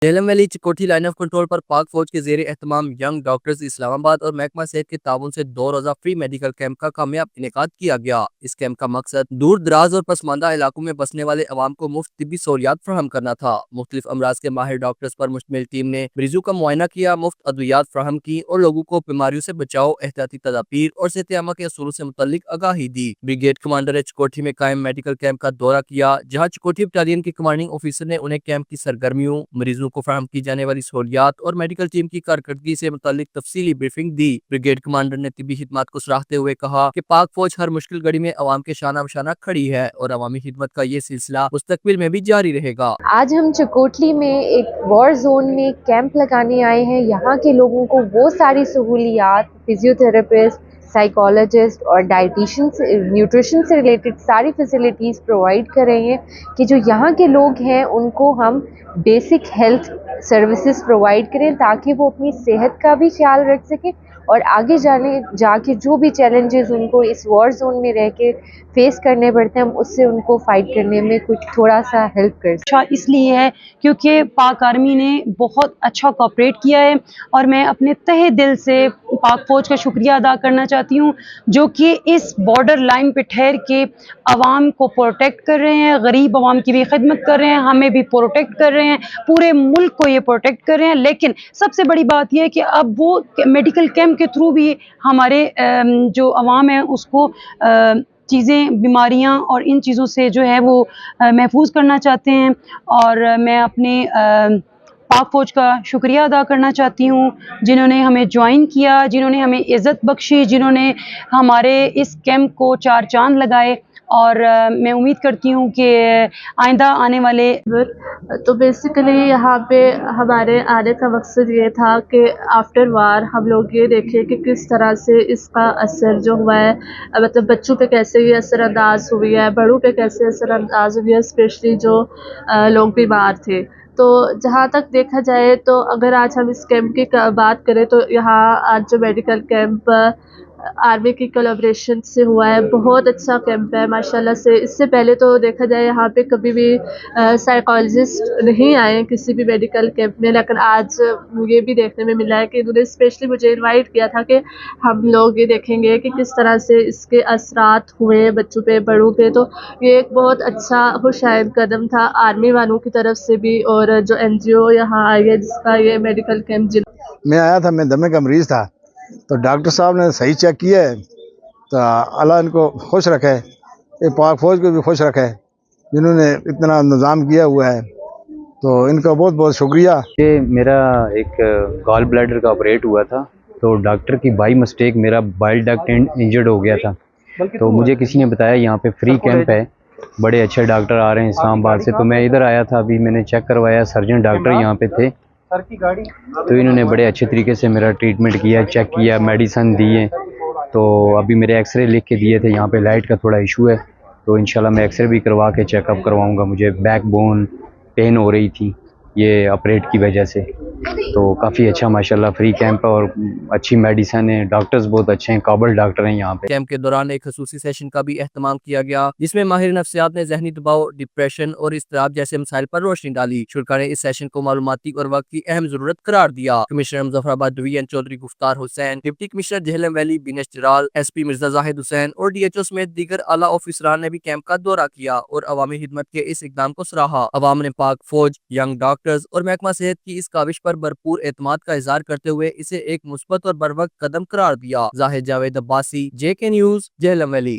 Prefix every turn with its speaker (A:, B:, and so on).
A: Jhelum valley Chikothi line of control पर पाक फौज के जेर एहतमाम यंग डॉक्टर्स इस्लामाबाद और महकमा सेहत के ताउन से 2 रोजा फ्री मेडिकल कैंप का कामयाब इनेकाद किया गया। इस कैंप का मकसद दूर दराज और पसमानदा इलाकों में बसने वाले अवाम को मुफ्त तिब्बी सहूलियात फराहम करना था। मुख्तलिफ अमराज के माहिर डॉक्टर्स पर मुश्तमिल टीम ने मरीजों का मुआयना किया, मुफ्त अद्वियात फराहम की और लोगों को बीमारियों से बचाव, एहतियाती तदाबीर और सेहतयामा के असूलों से मुतल्लिक आगाही दी। ब्रिगेड कमांडर ने चिकोठी में कायम मेडिकल कैंप का दौरा किया, जहाँ चिकोठी बटालियन के कमांडिंग ऑफिसर ने उन्हें कैंप की सरगर्मियों, मरीजों को फराहम की जाने वाली सहूलियात और मेडिकल टीम की कारकर्दगी से मुतालिक तफसीली ब्रीफिंग दी। ब्रिगेड कमांडर ने तिब्बी खिदमत को सराहते हुए कहा कि पाक फौज हर मुश्किल घड़ी में अवाम के शाना बशाना खड़ी है और अवामी खिदमत का ये सिलसिला मुस्तकबिल में भी जारी रहेगा।
B: आज हम चिकोटली में एक वॉर जोन में कैंप लगाने आए हैं। यहाँ के लोगों को वो सारी सहूलियात, फिजियोथेरेपिस्ट, साइकोलॉजिस्ट और डाइटिशियन से, न्यूट्रिशन से रिलेटेड सारी फैसिलिटीज़ प्रोवाइड कर रहे हैं कि जो यहाँ के लोग हैं उनको हम बेसिक हेल्थ सर्विसेज प्रोवाइड करें ताकि वो अपनी सेहत का भी ख्याल रख सकें और आगे जाके जो भी चैलेंजेस उनको इस वॉर जोन में रह के फेस करने पड़ते हैं, हम उससे उनको फाइट करने में कुछ थोड़ा सा हेल्प कर सकें।
C: अच्छा इसलिए है क्योंकि पाक आर्मी ने बहुत अच्छा कोऑपरेट किया है और मैं अपने तहे दिल से पाक फौज का शुक्रिया अदा करना चाहती हूँ, जो कि इस बॉर्डर लाइन पे ठहर के आवाम को प्रोटेक्ट कर रहे हैं, गरीब आवाम की भी खिदमत कर रहे हैं, हमें भी प्रोटेक्ट कर रहे हैं, पूरे मुल्क को ये प्रोटेक्ट कर रहे हैं। लेकिन सबसे बड़ी बात यह है कि अब वो मेडिकल कैंप के थ्रू भी हमारे जो आवाम है उसको चीज़ें, बीमारियां और इन चीज़ों से जो है वो महफूज करना चाहते हैं। और मैं अपने पाक फौज का शुक्रिया अदा करना चाहती हूँ जिन्होंने हमें ज्वाइन किया, जिन्होंने हमें इज़्ज़त बख्शी, जिन्होंने हमारे इस कैंप को 4 चांद लगाए। और मैं उम्मीद करती हूँ कि आइंदा आने वाले
D: तो बेसिकली यहाँ पे हमारे आने का मकसद ये था कि आफ्टर वार हम लोग ये देखें कि किस तरह से इसका असर जो हुआ है, मतलब बच्चों पे कैसे ये असरअंदाज हुई है, बड़ों पे कैसे असरअंदाज हुई है, स्पेशली जो लोग बीमार थे। तो जहाँ तक देखा जाए तो अगर आज हम इस कैंप की बात करें तो यहाँ आज जो मेडिकल कैंप आर्मी की कोलैबोरेशन से हुआ है, बहुत अच्छा कैंप है माशाल्लाह से। इससे पहले तो देखा जाए यहाँ पे कभी भी साइकोलॉजिस्ट नहीं आए किसी भी मेडिकल कैंप में, लेकिन आज ये भी देखने में मिला है कि उन्होंने स्पेशली मुझे इनवाइट किया था कि हम लोग ये देखेंगे कि किस तरह से इसके असरात हुए बच्चों पे, बड़ों पे। तो ये एक बहुत अच्छा खुशाइंद कदम था आर्मी वालों की तरफ से भी और जो NGO यहाँ आई है जिसका ये मेडिकल कैंप।
E: मैं आया था, मैं दमे का मरीज़ था, तो डॉक्टर साहब ने सही चेक किया है, तो अल्लाह इनको खुश रखे, ये पाक फौज को भी खुश रखे जिन्होंने इतना इंतज़ाम किया हुआ है, तो इनका बहुत बहुत शुक्रिया।
F: ये मेरा एक गॉल ब्लैडर का ऑपरेट हुआ था, तो डॉक्टर की बाई मिस्टेक मेरा बाइल डक्ट इंजर्ड हो गया था। तो मुझे किसी ने बताया यहाँ पे फ्री कैंप है, बड़े अच्छे डॉक्टर आ रहे हैं इस्लामाबाद से, तो मैं इधर आया था। अभी मैंने चेक करवाया, सर्जन डॉक्टर यहाँ पे थे, तो इन्होंने बड़े अच्छे तरीके से मेरा ट्रीटमेंट किया, चेक किया, मेडिसिन दिए। तो अभी मेरे एक्सरे लिख के दिए थे, यहाँ पे लाइट का थोड़ा इशू है, तो इंशाल्लाह मैं एक्सरे भी करवा के चेकअप करवाऊंगा। मुझे बैक बोन पेन हो रही थी ये ऑपरेट की वजह से, तो काफ़ी अच्छा माशाल्लाह फ्री कैंप है और अच्छी मेडिसिन है, डॉक्टर्स बहुत अच्छे हैं, काबल डॉक्टर हैं यहाँ पे।
A: कैंप के दौरान एक खसूसी सेशन का भी एहतमाम किया गया, जिसमें माहिर नफ्सियात ने जहनी दबाव, डिप्रेशन और इस्तिराब जैसे मसाइल पर रोशनी डाली। शुरा ने इस सेशन को मालूमाती और वक्त की अहम जरूरत करार दिया। Commissioner Muzaffarabad division Chaudhry Guftar Hussain, deputy commissioner Jhelum valley Binesh Jalal, SP Mirza Zahid Hussain और DHO समेत दीगर आला ऑफिसरान ने भी कैंप का दौरा किया और अवामी खिदमत के इस इकदाम को सराहा। अवाम ने पाक फौज, यंग डॉक्टर्स और महकमा सेहत की इस काविश पर भरपूर एतमाद का इजहार करते हुए इसे एक मुस्बत और बरवक्त कदम करार दिया। Zahid Javed Abbasi, JK news, Jhelum valley.